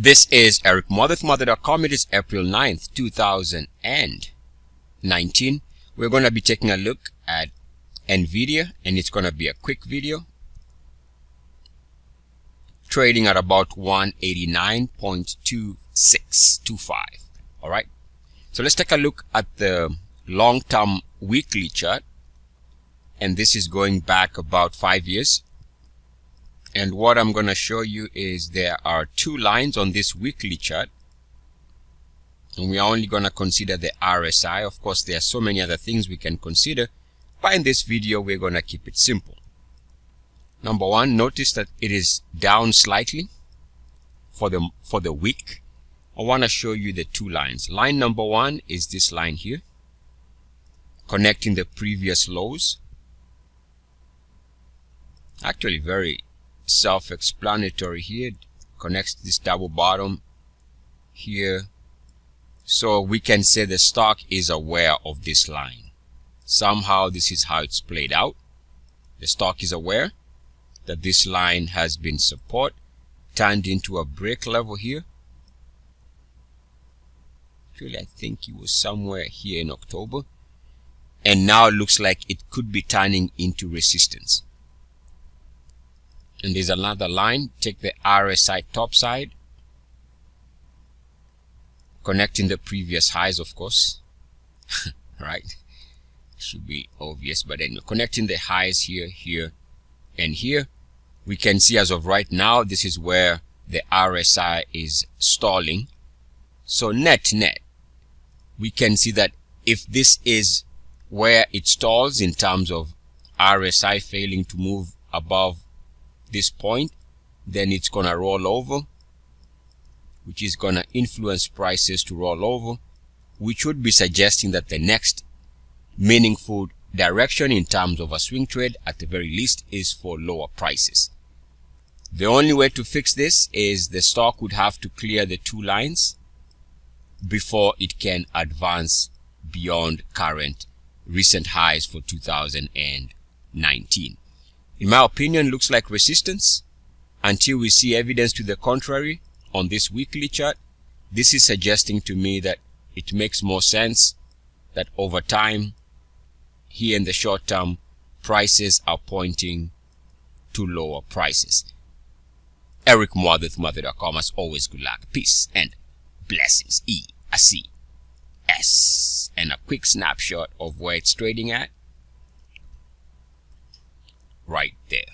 This is Eric Mother.com. It is April 9th, 2019. We're going to be taking a look at NVIDIA, and it's going to be a quick video. Trading at about 189.2625. All right. So let's take a look at the long-term weekly chart. And this is going back about 5 years. And what I'm going to show you is there are two lines on this weekly chart. And we are only going to consider the RSI. Of course, there are so many other things we can consider, but in this video, we're going to keep it simple. Number one, notice that it is down slightly for the week. I want to show you the two lines. Line number one is this line here, connecting the previous lows. Actually, very self-explanatory here. Connects this double bottom here. So we can say the stock is aware of this line. Somehow this is how it's played out. The stock is aware that this line has been support, turned into a break level here. Actually, I think it was somewhere here in October. And now it looks like it could be turning into resistance. And there's another line. Take the RSI top side, connecting the previous highs, of course. Right? Should be obvious, but anyway, connecting the highs here, here, and here. We can see as of right now, this is where the RSI is stalling. So net, we can see that if this is where it stalls in terms of RSI failing to move above this point, then it's going to roll over, which is going to influence prices to roll over, which would be suggesting that the next meaningful direction in terms of a swing trade, at the very least, is for lower prices. The only way to fix this is the stock would have to clear the two lines before it can advance beyond current recent highs for 2019. In my opinion, looks like resistance until we see evidence to the contrary on this weekly chart. This is suggesting to me that it makes more sense that over time, here in the short term, prices are pointing to lower prices. Eric Mother.com. As always, good luck, peace, and blessings. ESCS. And a quick snapshot of where it's trading at. Right there.